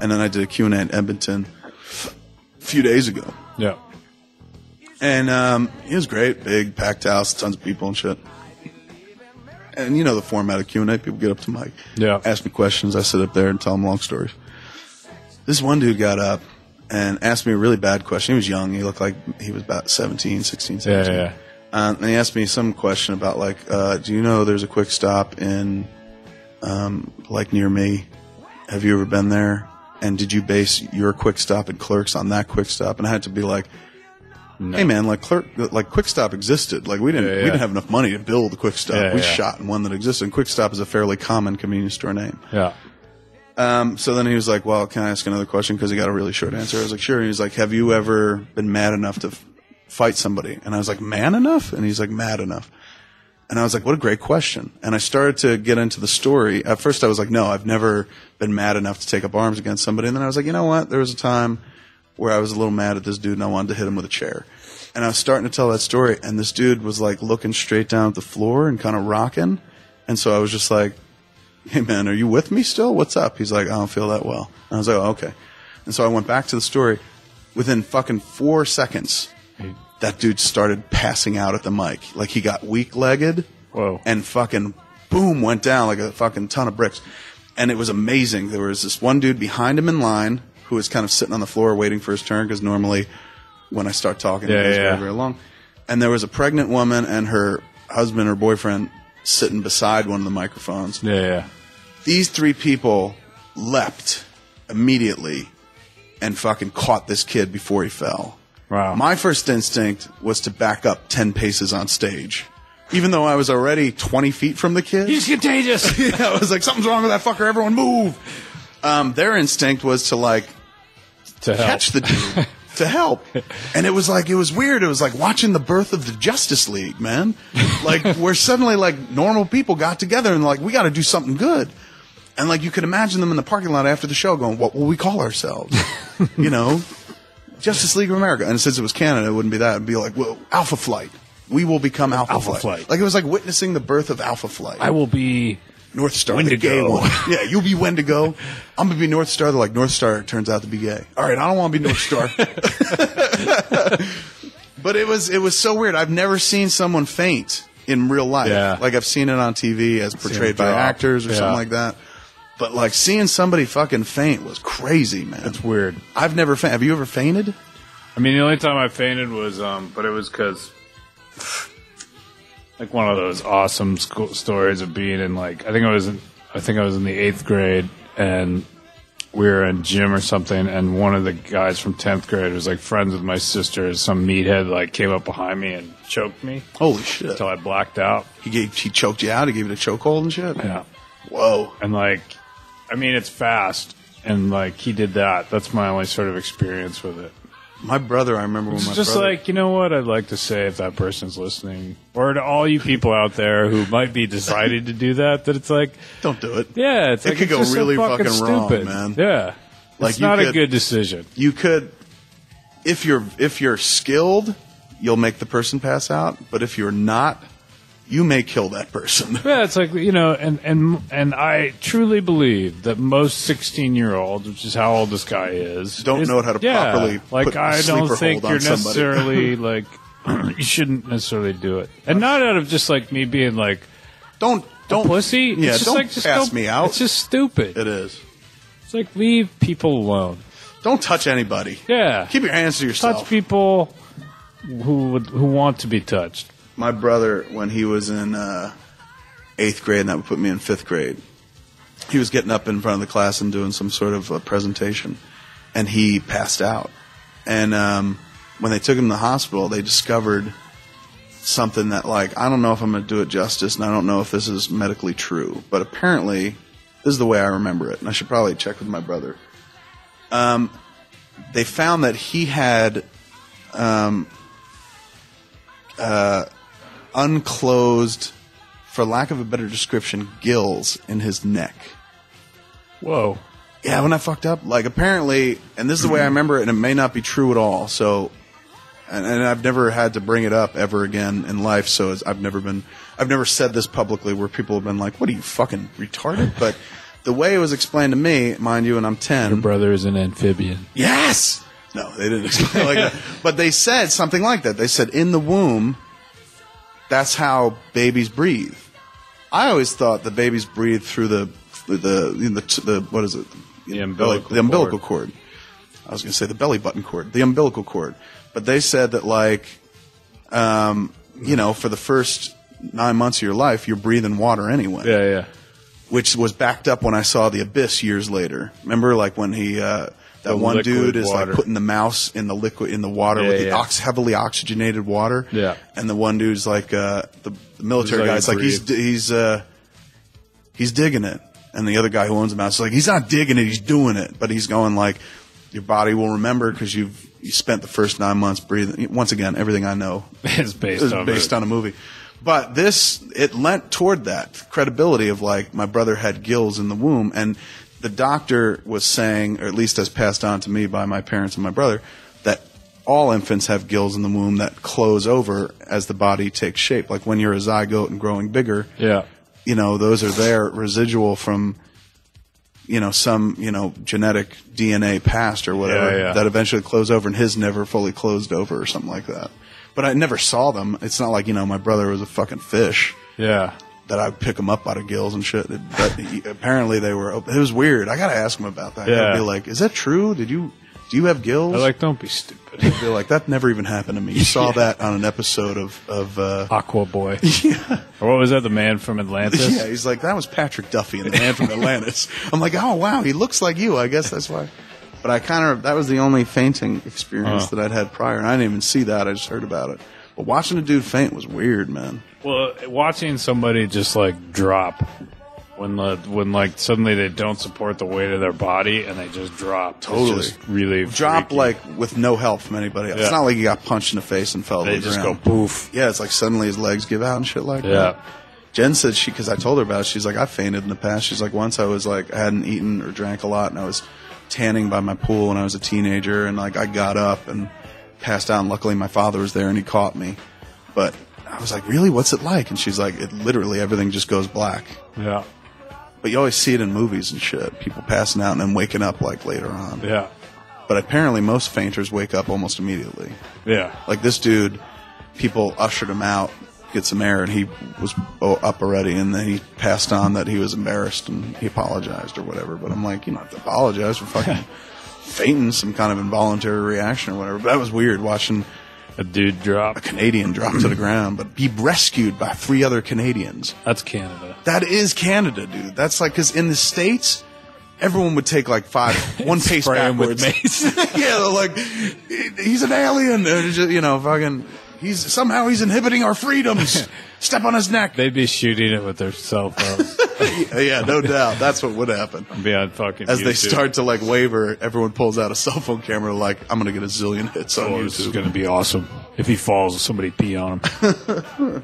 And then I did a Q&A in Edmonton a few days ago. Yeah. And it was great. Big, packed house, tons of people and shit. And you know the format of Q&A. People get up to mic, ask me questions. I sit up there and tell them long stories. This one dude got up and asked me a really bad question. He was young. He looked like he was about 16, 17. Yeah. And he asked me some question about, like, do you know there's a Quick Stop in, like, near me? Have you ever been there? And did you base your Quick Stop and Clerks on that Quick Stop? And I had to be like, no. Hey man, like Quick Stop existed. Like we didn't have enough money to build a Quick Stop. We shot in one that existed. And Quick Stop is a fairly common convenience store name. Yeah. So then he was like, well, can I ask another question? Because he got a really short answer. I was like, sure. And he was like, have you ever been mad enough to fight somebody? And I was like, man enough? And he's like, mad enough. And I was like, what a great question. And I started to get into the story. At first I was like, no, I've never been mad enough to take up arms against somebody. And then I was like, you know what? There was a time where I was a little mad at this dude and I wanted to hit him with a chair. And I was starting to tell that story, and this dude was like looking straight down at the floor and kind of rocking. And so I was just like, hey man, are you with me still? What's up? He's like, I don't feel that well. And I was like, oh, okay. And so I went back to the story. Within fucking 4 seconds, that dude started passing out at the mic. Like he got weak-legged. Whoa. And fucking boom, went down like a fucking ton of bricks. And it was amazing. There was this one dude behind him in line who was kind of sitting on the floor waiting for his turn, because normally when I start talking, it goes very, very long. And there was a pregnant woman and her husband or boyfriend sitting beside one of the microphones. Yeah. These three people leapt immediately and fucking caught this kid before he fell. Wow. My first instinct was to back up 10 paces on stage. Even though I was already 20 feet from the kid. He's contagious! Yeah, I was like, something's wrong with that fucker, everyone move! Their instinct was to, like, catch the dude. To help. And it was weird. It was like watching the birth of the Justice League, man. Like, where suddenly, like, normal people got together and, like, we got to do something good. And, like, you could imagine them in the parking lot after the show going, what will we call ourselves? You know? Justice League of America. And since it was Canada, it wouldn't be that. It would be like, well, Alpha Flight. We will become Alpha Flight. Like, it was like witnessing the birth of Alpha Flight. I will be North Star, Wendigo. the gay one. Yeah, you'll be Wendigo. I'm going to be North Star. They're like, North Star turns out to be gay. All right, I don't want to be North Star. But it was so weird. I've never seen someone faint in real life. Yeah. Like, I've seen it on TV as portrayed by actors or something like that. But, like, seeing somebody fucking faint was crazy, man. It's weird. I've never fainted. Have you ever fainted? I mean, the only time I fainted was, but it was because... like one of those awesome school stories of being in, like, I think I was in the 8th grade, and we were in gym or something, and one of the guys from 10th grade was like friends with my sister. Some meathead like came up behind me and choked me. Holy shit! Until I blacked out. He choked you out. He gave you a chokehold and shit. Yeah. Whoa. And like, I mean, it's fast, and like he did that. That's my only sort of experience with it. My brother, I remember when my brother... It's just like, you know what I'd like to say if that person's listening, or to all you people out there who might be deciding to do that it's like... Don't do it. Yeah, it's like... It could go really fucking stupid. Wrong, man. Yeah. Like, it's not a good decision. You could... If you're skilled, you'll make the person pass out, but if you're not... you may kill that person. Yeah, it's like, you know, and I truly believe that most 16-year-olds, which is how old this guy is, don't know how to properly put I a sleeper don't think hold you're on necessarily like you shouldn't necessarily do it, and not out of just like me being like don't pussy. Yeah, it's don't just pass me out. It's just stupid. It is. It's like, leave people alone. Don't touch anybody. Yeah, keep your hands to yourself. Touch people who want to be touched. My brother, when he was in 8th grade, and that would put me in 5th grade, he was getting up in front of the class and doing some sort of a presentation, and he passed out. And when they took him to the hospital, they discovered something that, like, I don't know if I'm going to do it justice, and I don't know if this is medically true, but apparently, this is the way I remember it, and I should probably check with my brother. They found that he had... unclosed, for lack of a better description, gills in his neck. Whoa. Yeah, when I fucked up, like, apparently, and this is the way I remember it, and it may not be true at all, so, and I've never had to bring it up ever again in life, so I've never said this publicly where people have been like, what are you, fucking retarded? But the way it was explained to me, mind you, and I'm 10. Your brother is an amphibian. Yes! No, they didn't explain it like that. But they said something like that. They said, in the womb, that's how babies breathe. I always thought that babies breathe through the what is it? The umbilical cord. I was going to say the belly button cord. The umbilical cord. But they said that, like, for the first 9 months of your life, you're breathing water anyway. Yeah, yeah. Which was backed up when I saw The Abyss years later. Remember, like, when he... that one dude is water. like putting the mouse in the water with the heavily oxygenated water. Yeah. And the one dude's like the military guy's like he's digging it, and the other guy who owns the mouse is like he's not digging it, he's doing it, but he's going like your body will remember because you spent the first 9 months breathing. Once again, everything I know is based on a movie. But it lent toward that credibility of like my brother had gills in the womb, and the doctor was saying, or at least as passed on to me by my parents and my brother, that all infants have gills in the womb that close over as the body takes shape. Like when you're a zygote and growing bigger, those are there residual from, some, genetic DNA past or whatever that eventually close over, and his never fully closed over or something like that. But I never saw them. It's not like, my brother was a fucking fish. Yeah. That I'd pick them up out of gills and shit. But apparently they were open. It was weird. I gotta ask him about that. Yeah. I'd be like, is that true? Do you have gills? I like, don't be stupid. He'd be like, that never even happened to me. You saw that on an episode of Aqua Boy. Yeah. Or what was that, the man from Atlantis? Yeah, he's like, that was Patrick Duffy in The Man from Atlantis. I'm like, oh wow, he looks like you. I guess that's why. But that was the only fainting experience that I'd had prior, and I didn't even see that. I just heard about it. But watching a dude faint was weird, man. Well, watching somebody just like drop when like suddenly they don't support the weight of their body and they just drop. Totally, it's just really drop freaky. like with no help from anybody else. Yeah. It's not like he got punched in the face and fell to They the just ground. go poof. Yeah, it's like suddenly his legs give out and shit like that. Yeah. Jen said because I told her about it, she's like, I fainted in the past. She's like, once I was like, I hadn't eaten or drank a lot, and I was tanning by my pool when I was a teenager, and like I got up and passed out, and luckily my father was there and he caught me. But I was like, really? What's it like? And she's like, it literally, everything just goes black. Yeah. But you always see it in movies and shit. People passing out and then waking up like later on. Yeah. But apparently most fainters wake up almost immediately. Yeah. Like this dude, people ushered him out, get some air, and he was up already, and then he passed on that he was embarrassed and he apologized or whatever. But I'm like, you don't have to apologize for fucking fainting, some kind of involuntary reaction or whatever. But that was weird watching a dude drop. A Canadian drop to the ground, but be rescued by 3 other Canadians. That's Canada. That is Canada, dude. That's like, because in the States, everyone would take like one pace backwards. With mace. Yeah, they're like, he's an alien. Fucking, he's inhibiting our freedoms. Step on his neck. They'd be shooting it with their cell phones. Yeah, no doubt. That's what would happen. Be on fucking As YouTube. they start to like waver, everyone pulls out a cell phone camera like, I'm going to get a zillion hits on YouTube. This is going to be awesome. If he falls, somebody pee on him.